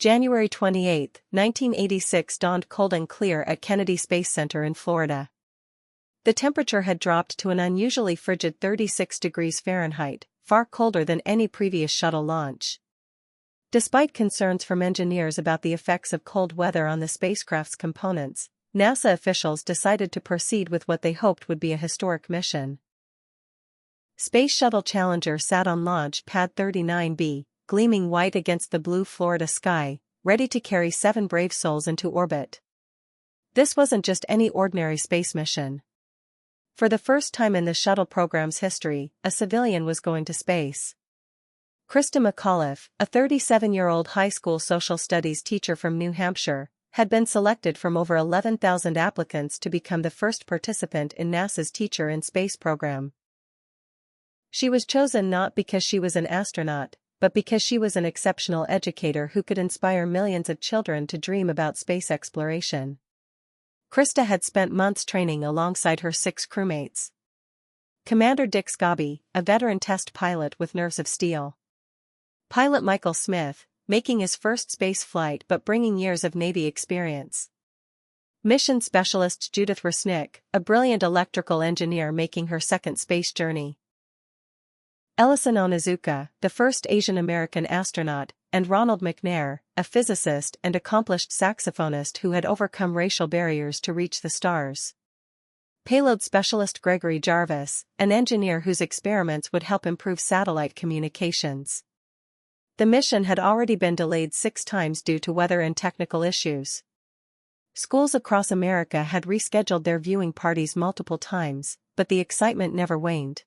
January 28, 1986 dawned cold and clear at Kennedy Space Center in Florida. The temperature had dropped to an unusually frigid 36 degrees Fahrenheit, far colder than any previous shuttle launch. Despite concerns from engineers about the effects of cold weather on the spacecraft's components, NASA officials decided to proceed with what they hoped would be a historic mission. Space Shuttle Challenger sat on Launch Pad 39B, gleaming white against the blue Florida sky, ready to carry 7 brave souls into orbit. This wasn't just any ordinary space mission. For the first time in the shuttle program's history, a civilian was going to space. Christa McAuliffe, a 37-year-old high school social studies teacher from New Hampshire, had been selected from over 11,000 applicants to become the first participant in NASA's Teacher in Space program. She was chosen not because she was an astronaut, but because she was an exceptional educator who could inspire millions of children to dream about space exploration. Christa had spent months training alongside her 6 crewmates. Commander Dick Scobie, a veteran test pilot with nerves of steel. Pilot Michael Smith, making his first space flight but bringing years of Navy experience. Mission specialist Judith Resnick, a brilliant electrical engineer making her second space journey. Ellison Onizuka, the first Asian American astronaut, and Ronald McNair, a physicist and accomplished saxophonist who had overcome racial barriers to reach the stars. Payload specialist Gregory Jarvis, an engineer whose experiments would help improve satellite communications. The mission had already been delayed 6 times due to weather and technical issues. Schools across America had rescheduled their viewing parties multiple times, but the excitement never waned.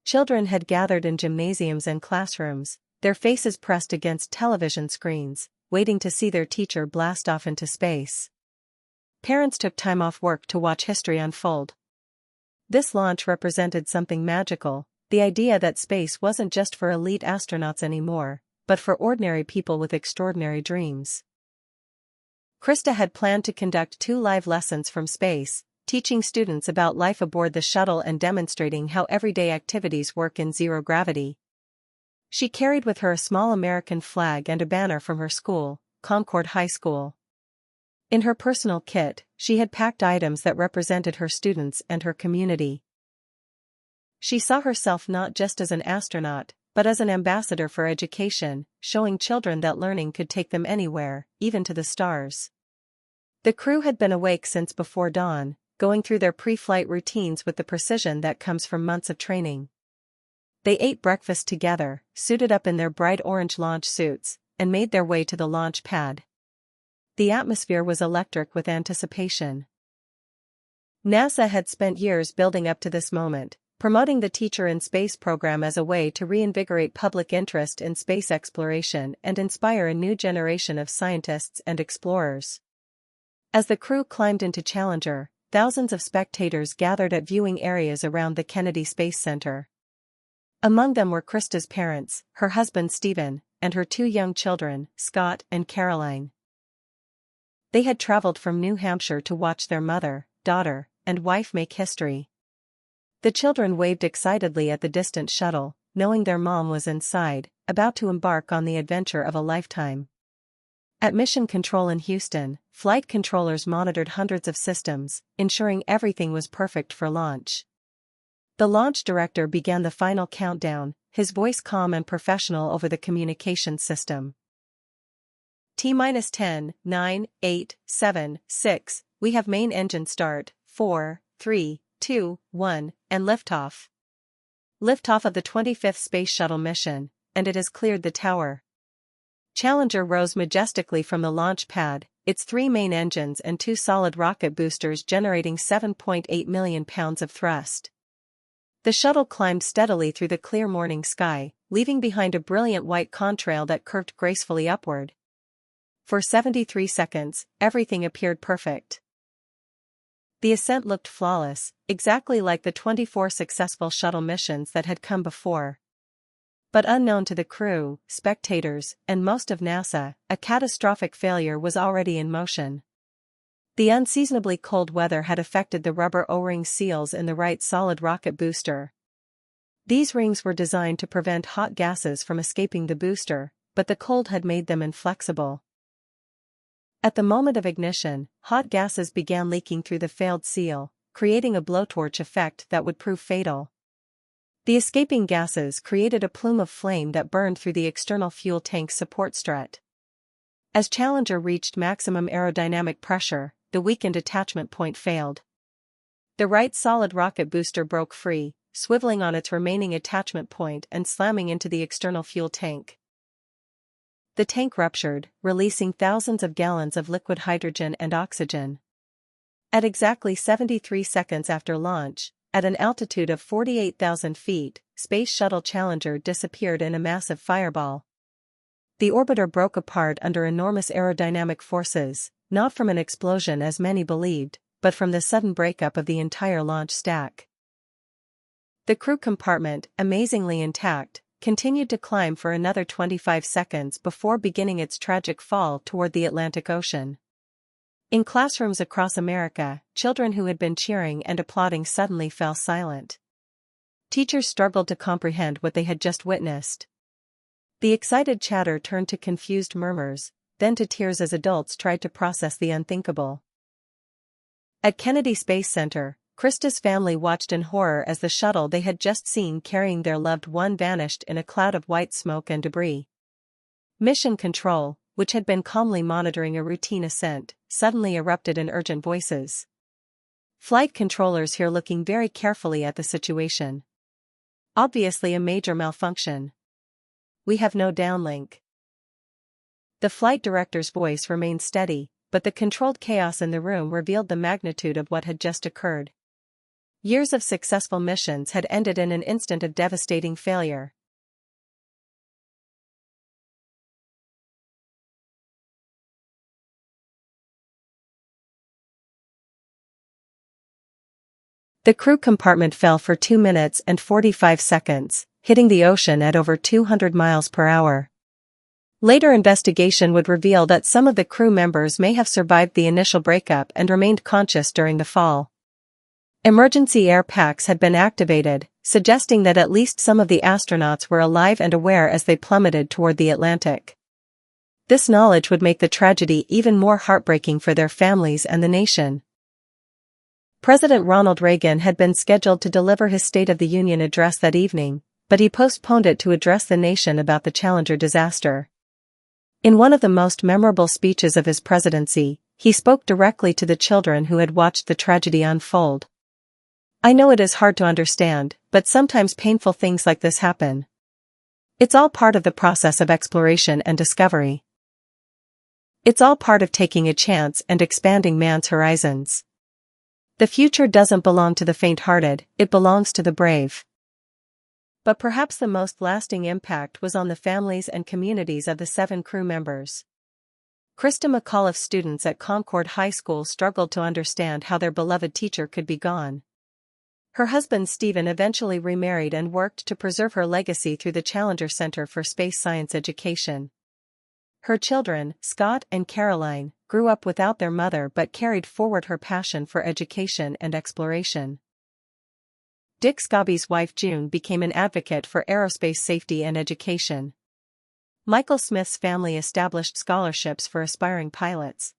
Children had gathered in gymnasiums and classrooms, their faces pressed against television screens, waiting to see their teacher blast off into space. Parents took time off work to watch history unfold. This launch represented something magical, the idea that space wasn't just for elite astronauts anymore, but for ordinary people with extraordinary dreams. Christa had planned to conduct 2 live lessons from space, teaching students about life aboard the shuttle and demonstrating how everyday activities work in zero gravity. She carried with her a small American flag and a banner from her school, Concord High School. In her personal kit, she had packed items that represented her students and her community. She saw herself not just as an astronaut, but as an ambassador for education, showing children that learning could take them anywhere, even to the stars. The crew had been awake since before dawn, going through their pre-flight routines with the precision that comes from months of training. They ate breakfast together, suited up in their bright orange launch suits, and made their way to the launch pad. The atmosphere was electric with anticipation. NASA had spent years building up to this moment, promoting the Teacher in Space program as a way to reinvigorate public interest in space exploration and inspire a new generation of scientists and explorers. As the crew climbed into Challenger, thousands of spectators gathered at viewing areas around the Kennedy Space Center. Among them were Christa's parents, her husband Stephen, and her 2 young children, Scott and Caroline. They had traveled from New Hampshire to watch their mother, daughter, and wife make history. The children waved excitedly at the distant shuttle, knowing their mom was inside, about to embark on the adventure of a lifetime. At Mission Control in Houston, flight controllers monitored hundreds of systems, ensuring everything was perfect for launch. The launch director began the final countdown, his voice calm and professional over the communications system. T-10, 9, 8, 7, 6, we have main engine start, 4, 3, 2, 1, and liftoff. Liftoff of the 25th Space Shuttle mission, and it has cleared the tower. Challenger rose majestically from the launch pad, its 3 main engines and 2 solid rocket boosters generating 7.8 million pounds of thrust. The shuttle climbed steadily through the clear morning sky, leaving behind a brilliant white contrail that curved gracefully upward. For 73 seconds, everything appeared perfect. The ascent looked flawless, exactly like the 24 successful shuttle missions that had come before. But unknown to the crew, spectators, and most of NASA, a catastrophic failure was already in motion. The unseasonably cold weather had affected the rubber O-ring seals in the right solid rocket booster. These rings were designed to prevent hot gases from escaping the booster, but the cold had made them inflexible. At the moment of ignition, hot gases began leaking through the failed seal, creating a blowtorch effect that would prove fatal. The escaping gases created a plume of flame that burned through the external fuel tank's support strut. As Challenger reached maximum aerodynamic pressure, the weakened attachment point failed. The right solid rocket booster broke free, swiveling on its remaining attachment point and slamming into the external fuel tank. The tank ruptured, releasing thousands of gallons of liquid hydrogen and oxygen. At exactly 73 seconds after launch, at an altitude of 48,000 feet, Space Shuttle Challenger disappeared in a massive fireball. The orbiter broke apart under enormous aerodynamic forces, not from an explosion as many believed, but from the sudden breakup of the entire launch stack. The crew compartment, amazingly intact, continued to climb for another 25 seconds before beginning its tragic fall toward the Atlantic Ocean. In classrooms across America, children who had been cheering and applauding suddenly fell silent. Teachers struggled to comprehend what they had just witnessed. The excited chatter turned to confused murmurs, then to tears as adults tried to process the unthinkable. At Kennedy Space Center, Christa's family watched in horror as the shuttle they had just seen carrying their loved one vanished in a cloud of white smoke and debris. Mission Control, which had been calmly monitoring a routine ascent, suddenly erupted in urgent voices. Flight controllers here looking very carefully at the situation. Obviously a major malfunction. We have no downlink. The flight director's voice remained steady, but the controlled chaos in the room revealed the magnitude of what had just occurred. Years of successful missions had ended in an instant of devastating failure. The crew compartment fell for 2 minutes and 45 seconds, hitting the ocean at over 200 miles per hour. Later investigation would reveal that some of the crew members may have survived the initial breakup and remained conscious during the fall. Emergency air packs had been activated, suggesting that at least some of the astronauts were alive and aware as they plummeted toward the Atlantic. This knowledge would make the tragedy even more heartbreaking for their families and the nation. President Ronald Reagan had been scheduled to deliver his State of the Union address that evening, but he postponed it to address the nation about the Challenger disaster. In one of the most memorable speeches of his presidency, he spoke directly to the children who had watched the tragedy unfold. I know it is hard to understand, but sometimes painful things like this happen. It's all part of the process of exploration and discovery. It's all part of taking a chance and expanding man's horizons. The future doesn't belong to the faint-hearted, it belongs to the brave. But perhaps the most lasting impact was on the families and communities of the 7 crew members. Christa McAuliffe students at Concord High School struggled to understand how their beloved teacher could be gone. Her husband Stephen eventually remarried and worked to preserve her legacy through the Challenger Center for Space Science Education. Her children, Scott and Caroline, grew up without their mother but carried forward her passion for education and exploration. Dick Scobie's wife June became an advocate for aerospace safety and education. Michael Smith's family established scholarships for aspiring pilots.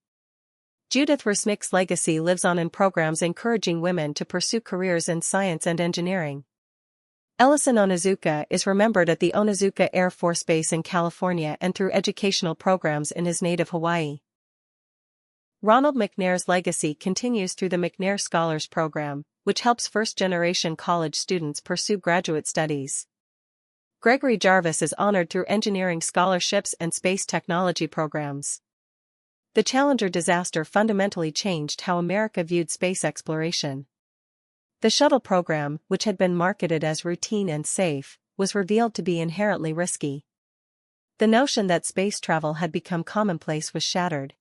Judith Resnick's legacy lives on in programs encouraging women to pursue careers in science and engineering. Ellison Onizuka is remembered at the Onizuka Air Force Base in California and through educational programs in his native Hawaii. Ronald McNair's legacy continues through the McNair Scholars Program, which helps first-generation college students pursue graduate studies. Gregory Jarvis is honored through engineering scholarships and space technology programs. The Challenger disaster fundamentally changed how America viewed space exploration. The shuttle program, which had been marketed as routine and safe, was revealed to be inherently risky. The notion that space travel had become commonplace was shattered.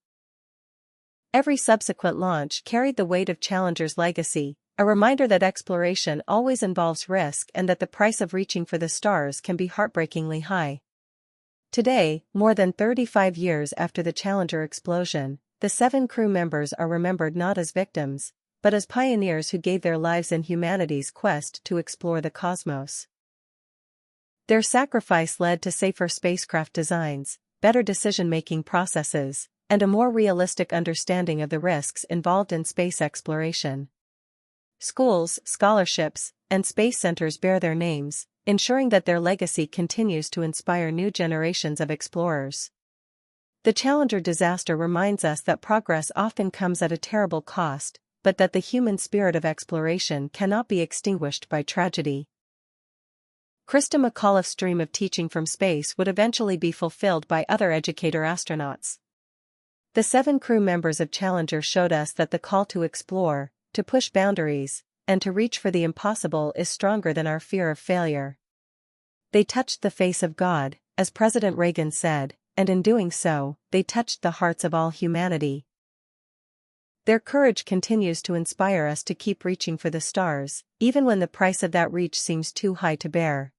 Every subsequent launch carried the weight of Challenger's legacy, a reminder that exploration always involves risk and that the price of reaching for the stars can be heartbreakingly high. Today, more than 35 years after the Challenger explosion, the 7 crew members are remembered not as victims, but as pioneers who gave their lives in humanity's quest to explore the cosmos. Their sacrifice led to safer spacecraft designs, better decision-making processes, and a more realistic understanding of the risks involved in space exploration. Schools, scholarships, and space centers bear their names, ensuring that their legacy continues to inspire new generations of explorers. The Challenger disaster reminds us that progress often comes at a terrible cost, but that the human spirit of exploration cannot be extinguished by tragedy. Christa McAuliffe's dream of teaching from space would eventually be fulfilled by other educator astronauts. The 7 crew members of Challenger showed us that the call to explore, to push boundaries, and to reach for the impossible is stronger than our fear of failure. They touched the face of God, as President Reagan said, and in doing so, they touched the hearts of all humanity. Their courage continues to inspire us to keep reaching for the stars, even when the price of that reach seems too high to bear.